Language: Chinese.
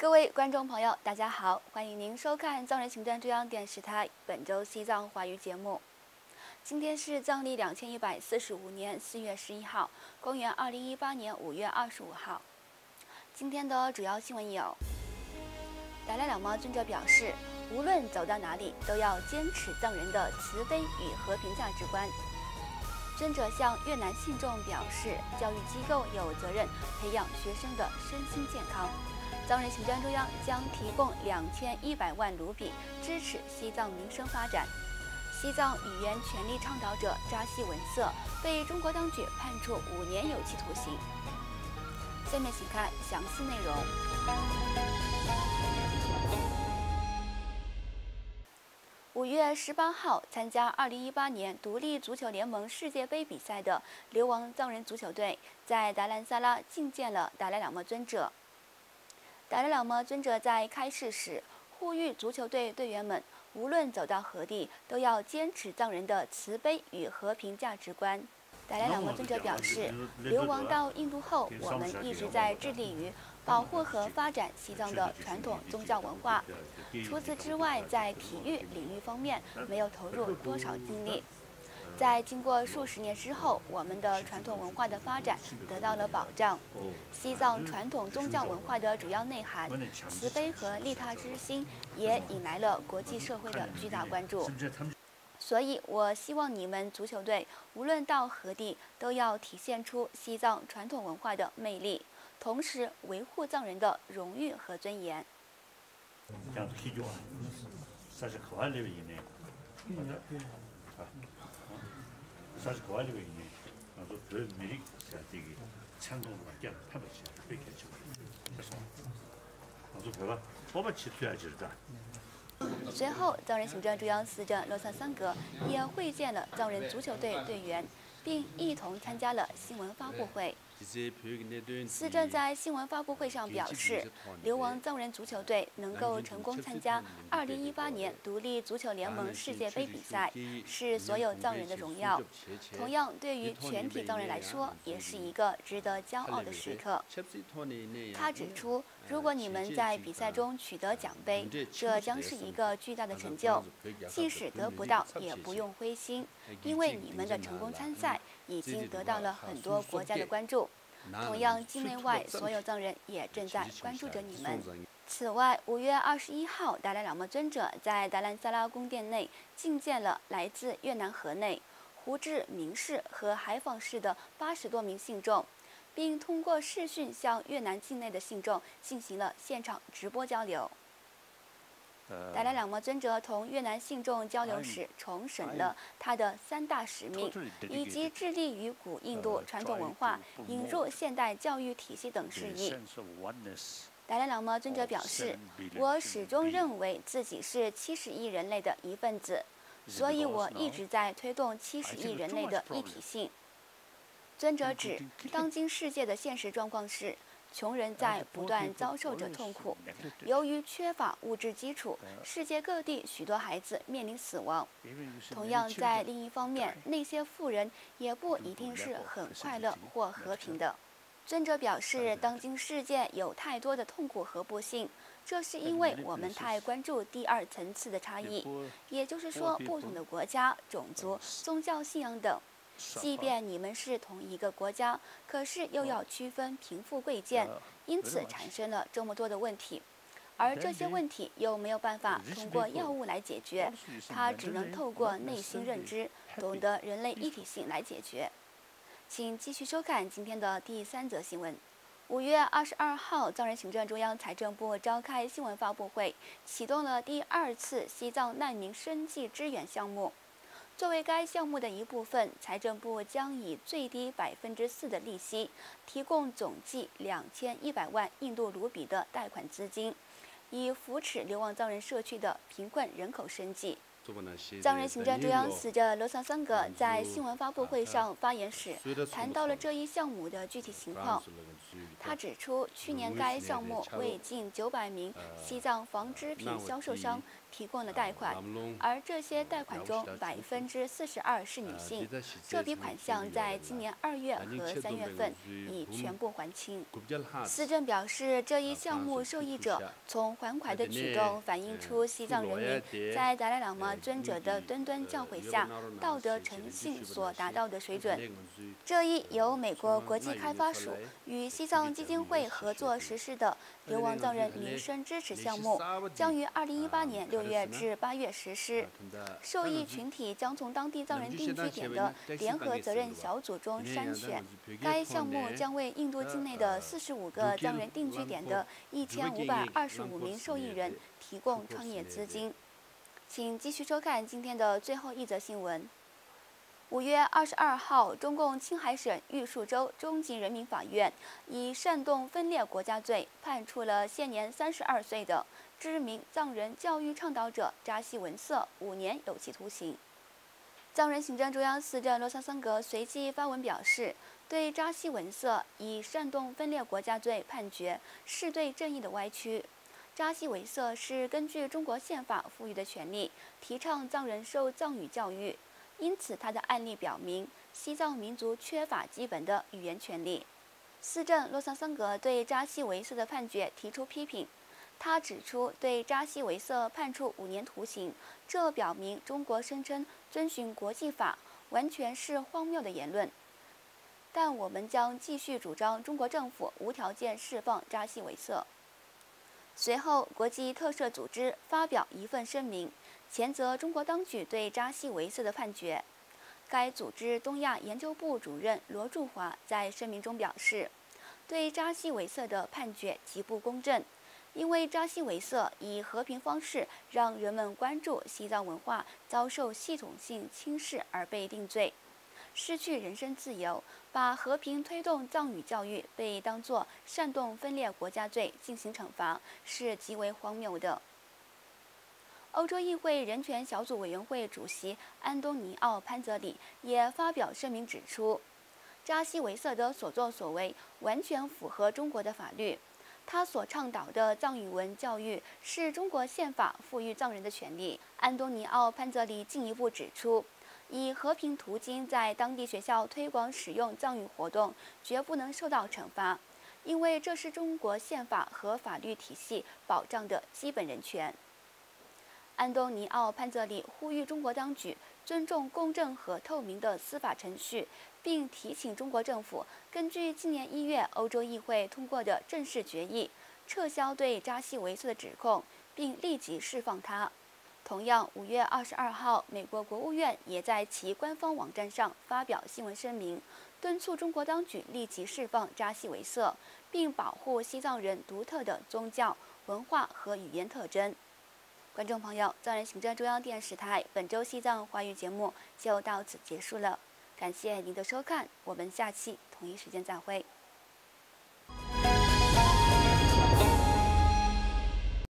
各位观众朋友，大家好，欢迎您收看藏人行政中央电视台本周西藏华语节目。今天是藏历2145年4月11号，公元2018年5月25号。今天的主要新闻有：达赖喇嘛尊者表示，无论走到哪里，都要坚持藏人的慈悲与和平价值观。尊者向越南信众表示，教育机构有责任培养学生的身心健康。藏人行政中央将提供2100万卢比支持西藏民生发展。西藏语言权利倡导者扎西文色被中国当局判处5年有期徒刑。下面请看详细内容。5月18号，参加2018年独立足球联盟世界杯比赛的流亡藏人足球队在达兰萨拉觐见了达赖喇嘛尊者。达赖喇嘛尊者在开示时呼吁足球队队员们，无论走到何地，都要坚持藏人的慈悲与和平价值观。达赖喇嘛尊者表示，流亡到印度后，我们一直在致力于保护和发展西藏的传统宗教文化。除此之外，在体育领域方面没有投入多少精力。在经过数十年之后，我们的传统文化的发展得到了保障。西藏传统宗教文化的主要内涵慈悲和利他之心，也引来了国际社会的巨大关注。所以，我希望你们足球队无论到何地，都要体现出西藏传统文化的魅力，同時維護藏人的榮譽和尊嚴。随后，藏人行政中央司政洛萨桑格也会见了藏人足球队队员，并一同参加了新闻发布会。司政在新闻发布会上表示，流亡藏人足球队能够成功参加2018年独立足球联盟世界杯比赛，是所有藏人的荣耀。同样，对于全体藏人来说，也是一个值得骄傲的时刻。他指出，如果你们在比赛中取得奖杯，这将是一个巨大的成就。即使得不到，也不用灰心，因为你们的成功参赛已经得到了很多国家的关注。同样，境内外所有藏人也正在关注着你们。此外，5月21号，达赖喇嘛尊者在达兰萨拉宫殿内觐见了来自越南河内、胡志明市和海防市的80多名信众，并通过视讯向越南境内的信众进行了现场直播交流。达赖喇嘛尊者同越南信众交流时，重申了他的3大使命，以及致力于古印度传统文化引入现代教育体系等事宜。达赖喇嘛尊者表示，我始终认为自己是70亿人类的一份子，所以我一直在推动70亿人类的一体性。尊者指，当今世界的现实状况是，穷人在不断遭受着痛苦，由于缺乏物质基础，世界各地许多孩子面临死亡。同样，在另一方面，那些富人也不一定是很快乐或和平的。尊者表示，当今世界有太多的痛苦和不幸，这是因为我们太关注第二层次的差异，也就是说，不同的国家、种族、宗教信仰等。即便你们是同一个国家，可是又要区分贫富贵贱，因此产生了这么多的问题。而这些问题又没有办法通过药物来解决，它只能透过内心认知，懂得人类一体性来解决。请继续收看今天的第3则新闻。5月22号，藏人行政中央财政部召开新闻发布会，启动了第2次西藏难民生计支援项目。作为该项目的一部分，财政部将以最低4%的利息，提供总计2100万印度卢比的贷款资金，以扶持流亡藏人社区的贫困人口生计。藏人行政中央司政罗萨桑格在新闻发布会上发言时，谈到了这一项目的具体情况。他指出，去年该项目为近900名西藏纺织品销售商提供了贷款，而这些贷款中42%是女性。这笔款项在今年2月和3月份已全部还清。司政表示，这一项目受益者从还款的举动反映出西藏人民在达赖喇嘛尊者的谆谆教诲下道德诚信所达到的水准。这一由美国国际开发署与西藏基金会合作实施的流亡藏人民生支持项目，将于2018年6月至8月实施。受益群体将从当地藏人定居点的联合责任小组中筛选。该项目将为印度境内的45个藏人定居点的1525名受益人提供创业资金。请继续收看今天的最后一则新闻。5月22号，中共青海省玉树州中级人民法院以煽动分裂国家罪判处了现年32岁的知名藏人教育倡导者扎西文色5年有期徒刑。藏人行政中央司政洛桑桑格随即发文表示，对扎西文色以煽动分裂国家罪判决是对正义的歪曲。扎西维色是根据中国宪法赋予的权利，提倡藏人受藏语教育。因此，他的案例表明，西藏民族缺乏基本的语言权利。司政洛桑桑格对扎西维色的判决提出批评。他指出，对扎西维色判处5年徒刑，这表明中国声称遵循国际法，完全是荒谬的言论。但我们将继续主张中国政府无条件释放扎西维色。随后，国际特赦组织发表一份声明，谴责中国当局对扎西维色的判决。该组织东亚研究部主任罗柱华在声明中表示，对扎西维色的判决极不公正，因为扎西维色以和平方式让人们关注西藏文化遭受系统性轻视而被定罪，失去人身自由，把和平推动藏语教育被当作煽动分裂国家罪进行惩罚，是极为荒谬的。欧洲议会人权小组委员会主席安东尼奥·潘泽里也发表声明指出，扎西维色的所作所为完全符合中国的法律。他所倡导的藏语文教育是中国宪法赋予藏人的权利。安东尼奥·潘泽里进一步指出，以和平途径在当地学校推广使用藏语活动，绝不能受到惩罚，因为这是中国宪法和法律体系保障的基本人权。安东尼奥·潘泽里呼吁中国当局尊重公正和透明的司法程序，并提醒中国政府根据今年1月欧洲议会通过的正式决议，撤销对扎西维色的指控，并立即释放他。同样，5月22号，美国国务院也在其官方网站上发表新闻声明，敦促中国当局立即释放扎西维色，并保护西藏人独特的宗教、文化和语言特征。观众朋友，藏人行政中央电视台本周西藏华语节目就到此结束了，感谢您的收看，我们下期同一时间再会。